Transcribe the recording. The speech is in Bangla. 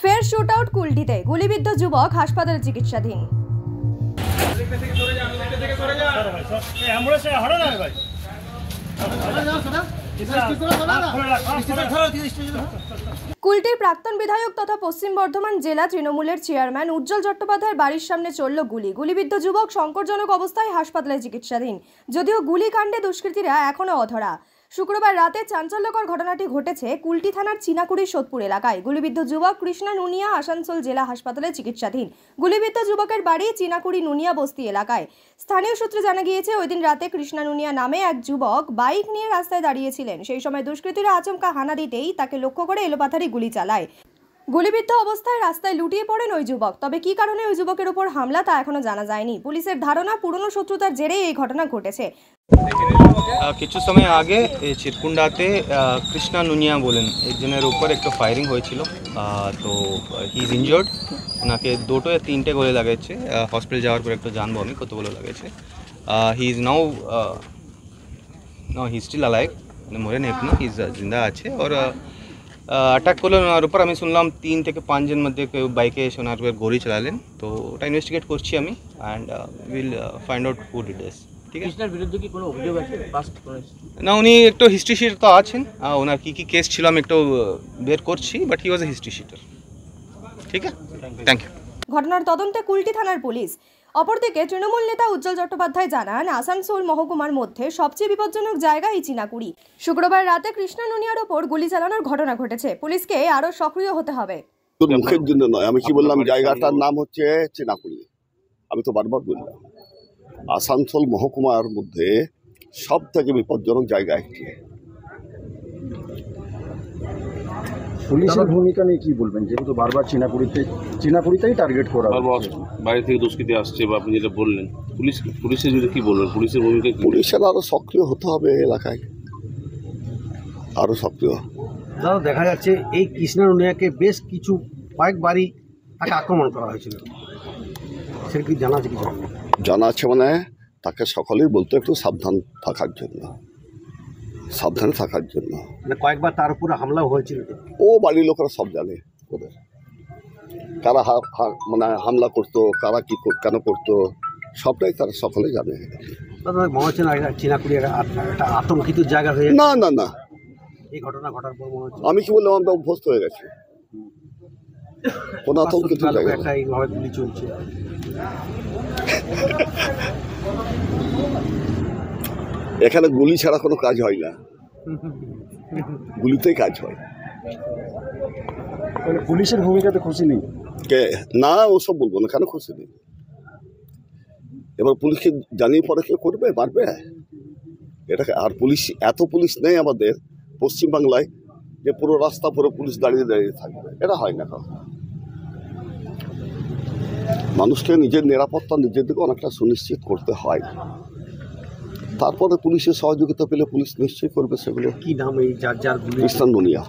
ফের শুট আউট কুলটিতে গুলিবিদ্ধ যুবক হাসপাতালে চিকিৎসাধীন। কুলটির প্রাক্তন বিধায়ক তথা পশ্চিম বর্ধমান জেলা তৃণমূলের চেয়ারম্যান উজ্জ্বল চট্টোপাধ্যায়ের বাড়ির সামনে চলল গুলি। গুলিবিদ্ধ যুবক সংকটজনক অবস্থায় হাসপাতালে চিকিৎসাধীন। যদিও গুলিকাণ্ডে দুষ্কৃতীরা এখনও অধরা। শুক্রবার রাতে চাঞ্চল্যকর ঘটনাটি ঘটেছে কুলটি থানার চিনাকুড়ি সোদপুর এলাকায়। গুলিবিদ্ধ যুবক কৃষ্ণা নুনিয়া আসানসোল জেলা হাসপাতালে চিকিৎসাধীন। গুলিবিদ্ধ যুবকের বাড়ি চিনাকুড়ি নুনিয়া বস্তি এলাকায়। স্থানীয় সূত্রে জানা গিয়েছে, ওই দিন রাতে কৃষ্ণা নুনিয়া নামে এক যুবক বাইক নিয়ে রাস্তায় দাঁড়িয়েছিলেন। সেই সময় দুষ্কৃতীরা আচমকা হানা দিতেই তাকে লক্ষ্য করে এলোপাথারি গুলি চালায়। গুলিবিদ্ধ অবস্থায় রাস্তায় লুটিয়ে পড়েন ওই যুবক। তবে কী কারণে ওই যুবকের উপর হামলা তা এখনো জানা যায়নি। পুলিশের ধারণা, পুরনো শত্রুতার জেরেই এই ঘটনা ঘটেছে। কিছু সময় আগে চিরকুন্ডাতে কৃষ্ণা নুনিয়া বলেন একজনের উপর একটা ফায়ারিং হয়েছিল। তো হি ইজ ইনজোর্ড। ওনাকে দুটো या তিনটে গোলে লাগেছে। হসপিটাল যাওয়ার পর একটু জানবো আমি কতগুলো লাগেছে। He is now he still alive, মানে মরে নেই এখনো, হি ইজ জিন্দা আছে। আর অ্যাটাক করলেন ওনার উপর। আমি শুনলাম 3 থেকে 5 জন মধ্যে কেউ বাইকে এসে ওনার উপর গুলি চালালেন। তো ওটা ইনভেস্টিগেট করছি আমি, and will find out who did this. কৃষ্ণার বিরুদ্ধে কি কোনো অভিযোগ আছে? না, উনি একটু হিস্ট্রি শিটার তো আছেন। ওনার কী কেস ছিল আমি একটু বের করছি, but he was a history শিটার। ঠিক আছে, থ্যাংক ইউ। ঘটনার তদন্তে কুলটি থানার পুলিশ। অপরদিকে তৃণমূল নেতা উজ্জ্বল চট্টোপাধ্যায় জানান, আসানসোল মহকুমার মধ্যে সবচেয়ে বিপজ্জনক জায়গা এই চিনাকুড়ি। শুক্রবার রাতে কৃষ্ণা নুনিয়ার ওপর গুলি চালানোর ঘটনা ঘটেছে। পুলিশকে আরও সক্রিয় হতে হবে। মুখের জন্য নয়, আমি কি বললাম, জায়গাটার নাম হচ্ছে চিনাকুড়ি। আমি তো বারবার বললাম আসানসোল মহকুমার মধ্যে সব থেকে বিপজ্জনক জায়গা একটি। পুলিশের ভূমিকা নিয়ে কি বলবেন, যেহেতু বারবার চিনাকুড়িতেই টার্গেট করা বাইরে থেকে দুষ্কৃতী আসছে, বা আপনি যেটা বললেন, পুলিশের যদি কি বলবেন, পুলিশের ভূমিকা? পুলিশের আরো সক্রিয় হতে হবে, এলাকায় আরো সক্রিয়। দাদা, দেখা যাচ্ছে এই কৃষ্ণা নুনিয়াকে বেশ কয়েকবারই তাকে আক্রমণ করা হয়েছিল, সেটা কি জানা আছে? কিছু জানা আছে, মানে তাকে সকলেই বলতো একটু সাবধানে থাকার জন্য। মানে কয়েকবার তার উপরে হামলাও হয়েছিল। ও বাড়ির লোকেরা সব জানে, ওদের কারা মানে হামলা করতো, কারা কি কেন করতো, সবটাই তারা সকলে জানে। দাদা, মনে হচ্ছে না চিনাকুড়ি একটা আতঙ্কিত জায়গা হয়ে? না না না, এই ঘটনা ঘটার পর মনে হচ্ছে, আমি কি বললাম, আমরা অভ্যস্ত হয়ে গেছি। কোনো আতঙ্কিত জায়গা এইভাবে গুলি চলছে। এখানে গুলি ছাড়া কোনো কাজ হয় না, গুলিতেই কাজ হয়। পুলিশের ভূমিকাতে খুশি নেই কে? না, ওসব বলবো না, কেন খুশি নেই? এবার পুলিশকে জানিয়ে পরে কেউ করবে, পারবে এটাকে? আর এত পুলিশ নেই আমাদের পশ্চিমবাংলায় যে পুরো রাস্তা পুরো পুলিশ দাঁড়িয়ে থাকবে, এটা হয় না। মানুষকে নিজের নিরাপত্তা নিজের দিকে অনেকটা সুনিশ্চিত করতে হয়। তারপরে পুলিশের সহযোগিতা পেলে পুলিশ নিশ্চয়ই করবে সেগুলো। কি নাম এই যার কৃষ্ণা নুনিয়া।